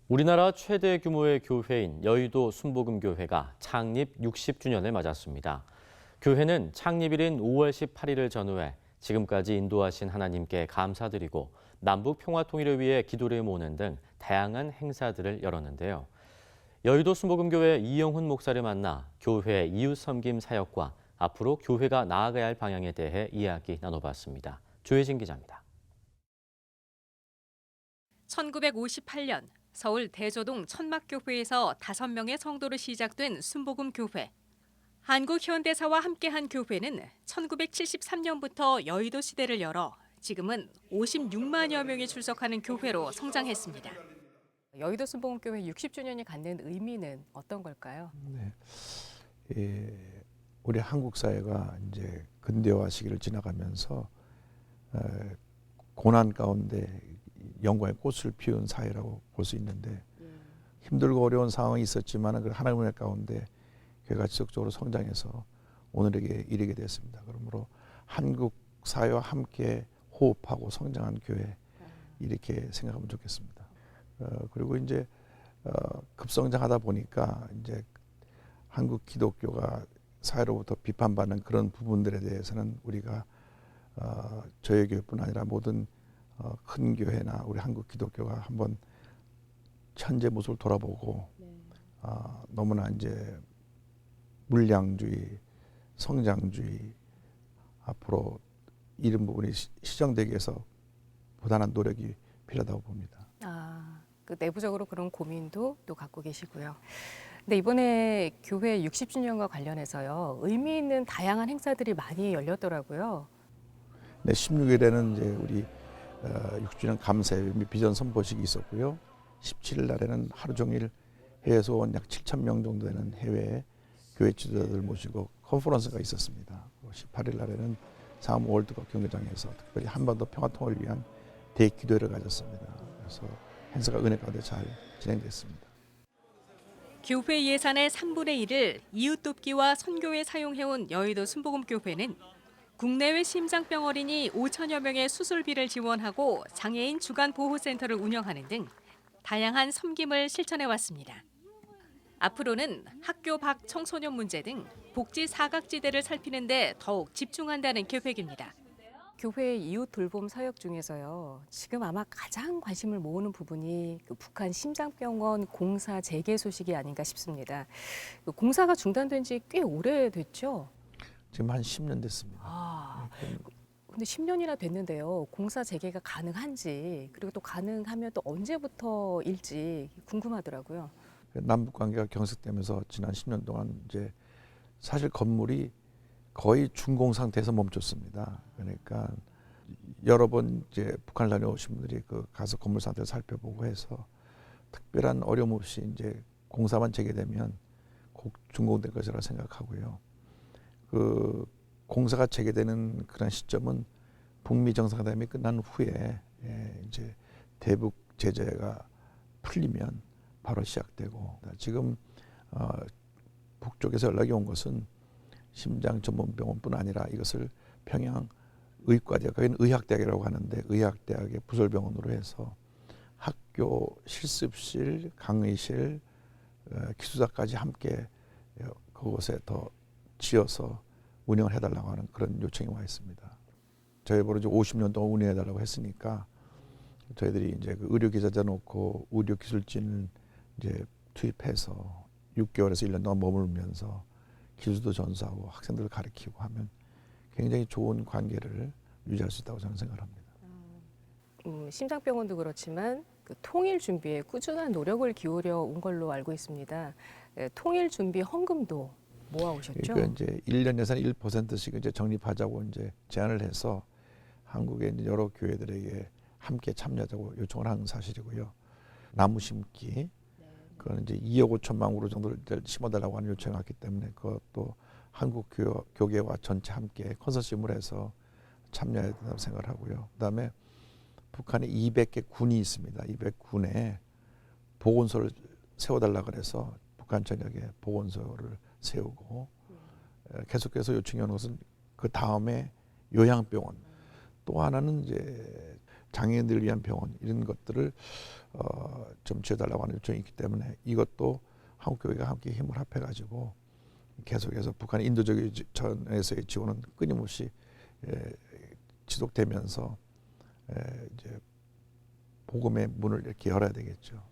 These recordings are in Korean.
우리나라 최대 규모의 교회인 여의도 순복음교회가 창립 60주년을 맞았습니다. 교회는 창립일인 5월 18일을 전후해 지금까지 인도하신 하나님께 감사드리고 남북 평화 통일을 위해 기도를 모으는 등 다양한 행사들을 열었는데요. 여의도 순복음교회 이영훈 목사를 만나 교회 이웃 섬김 사역과 앞으로 교회가 나아가야 할 방향에 대해 이야기 나눠봤습니다. 조혜진 기자입니다. 1958년 서울 대조동 천막교회에서 5명의 성도로 시작된 순복음교회. 한국 현대사와 함께한 교회는 1973년부터 여의도 시대를 열어 지금은 56만여 명이 출석하는 교회로 성장했습니다. 여의도 순복음교회 60주년이 갖는 의미는 어떤 걸까요? 우리 한국 사회가 이제 근대화 시기를 지나가면서 고난 가운데 영광의 꽃을 피운 사회라고 볼 수 있는데 힘들고 어려운 상황이 있었지만 그 하나님의 가운데 교회가 지속적으로 성장해서 오늘에게 이르게 됐습니다. 그러므로 한국 사회와 함께 호흡하고 성장한 교회 이렇게 생각하면 좋겠습니다. 그리고 이제 급성장하다 보니까 이제 한국 기독교가 사회로부터 비판받는 그런 부분들에 대해서는 우리가 저희 교회뿐 아니라 모든 큰 교회나 우리 한국 기독교가 한번 현재 모습을 돌아보고 너무나 이제 물량주의, 성장주의 앞으로 이런 부분이 시정되기 위해서 부단한 노력이 필요하다고 봅니다. 그 내부적으로 그런 고민도 또 갖고 계시고요. 근데 이번에 교회 60주년과 관련해서요, 의미 있는 다양한 행사들이 많이 열렸더라고요. 네, 16일에는 이제 우리 6주년 감사회 및 비전 선포식이 있었고요. 17일 날에는 하루 종일 해외에서 온 약 7,000명 정도 되는 해외 교회 지도자들 모시고 컨퍼런스가 있었습니다. 18일 날에는 상암 월드컵 경기장에서 특별히 한반도 평화통일을 위한 대기도회를 가졌습니다. 그래서 행사가 은혜 가운데 잘 진행됐습니다. 교회 예산의 3분의 1을 이웃 돕기와 선교에 사용해온 여의도 순복음교회는 국내외 심장병 어린이 5천여 명의 수술비를 지원하고 장애인 주간 보호센터를 운영하는 등 다양한 섬김을 실천해왔습니다. 앞으로는 학교 밖 청소년 문제 등 복지 사각지대를 살피는 데 더욱 집중한다는 계획입니다. 교회 이웃 돌봄 사역 중에서요, 지금 아마 가장 관심을 모으는 부분이 그 북한 심장병원 공사 재개 소식이 아닌가 싶습니다. 그 공사가 중단된 지 꽤 오래됐죠? 지금 한 10년 됐습니다. 근데 10년이나 됐는데요. 공사 재개가 가능한지, 그리고 또 가능하면 또 언제부터일지 궁금하더라고요. 남북 관계가 경색되면서 지난 10년 동안 이제 사실 건물이 거의 준공 상태에서 멈췄습니다. 그러니까 여러 번 이제 북한을 다녀오신 분들이 그 가서 건물 상태를 살펴보고 해서 특별한 어려움 없이 이제 공사만 재개되면 곧 준공될 것이라 생각하고요. 그 공사가 재개되는 그런 시점은 북미 정상회담이 끝난 후에 이제 대북 제재가 풀리면 바로 시작되고, 지금 북쪽에서 연락이 온 것은 심장 전문병원뿐 아니라 이것을 평양 의과대학, 거기는 의학대학이라고 하는데 의학대학의 부설병원으로 해서 학교 실습실, 강의실, 기숙사까지 함께 그곳에 더 지어서 운영을 해달라고 하는 그런 요청이 와 있습니다. 저희 보러 50년 동안 운영해달라고 했으니까 저희들이 이제 그 의료 기자재 놓고 의료 기술진을 이제 투입해서 6개월에서 1년 동안 머물면서 기술도 전수하고 학생들을 가르치고 하면 굉장히 좋은 관계를 유지할 수 있다고 저는 생각합니다. 심장병원도 그렇지만 그 통일 준비에 꾸준한 노력을 기울여 온 걸로 알고 있습니다. 통일 준비 헌금도 모아오셨죠? 그러니까 이제 1년 예산 1%씩 이제 적립하자고 이제 제안을 해서 한국의 이제 여러 교회들에게 함께 참여하자고 요청을 한 사실이고요. 나무 심기, 그건 이제 2억 5천만 그루 정도를 심어달라고 하는 요청이 왔기 때문에 그것도 한국 교계와 전체 함께 컨소시엄을 해서 참여해야 된다고 생각을 하고요. 그다음에 북한에 200개 군이 있습니다. 200군에 보건소를 세워달라 그래서 북한 전역에 보건소를 세우고 계속해서 요청해 오는 것은 그 다음에 요양병원, 또 하나는 이제 장애인들을 위한 병원 이런 것들을 좀 지어달라고 하는 요청이 있기 때문에 이것도 한국교회가 함께 힘을 합해가지고 계속해서 북한의 인도적인 전에서의 지원은 끊임없이 지속되면서 이제 복음의 문을 이렇게 열어야 되겠죠.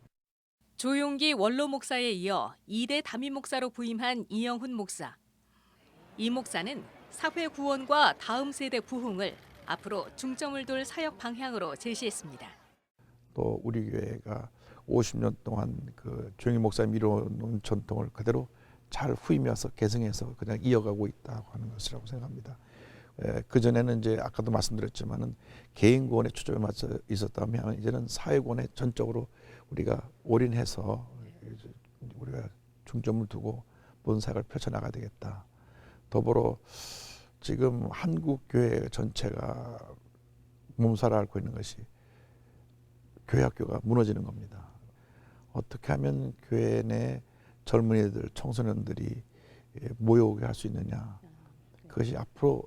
조용기 원로 목사에 이어 2대 담임 목사로 부임한 이영훈 목사. 이 목사는 사회 구원과 다음 세대 부흥을 앞으로 중점을 둘 사역 방향으로 제시했습니다. 또 우리 교회가 50년 동안 그 조용기 목사님 이루어놓은 전통을 그대로 잘 후임해서 개성해서 그냥 이어가고 있다고 하는 것이라고 생각합니다. 그 전에는 이제 아까도 말씀드렸지만은 개인 구원에 초점이 맞춰 있었다면 이제는 사회 구원에 전적으로 우리가 올인해서 우리가 중점을 두고 모든 사역을 펼쳐나가야 되겠다. 더불어 지금 한국 교회 전체가 몸살을 앓고 있는 것이 교회 학교가 무너지는 겁니다. 어떻게 하면 교회 내 젊은이들, 청소년들이 모여오게 할 수 있느냐. 그것이 앞으로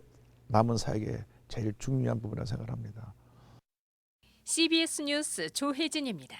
남은 사역의 제일 중요한 부분이라고 생각합니다. CBS 뉴스 조혜진입니다.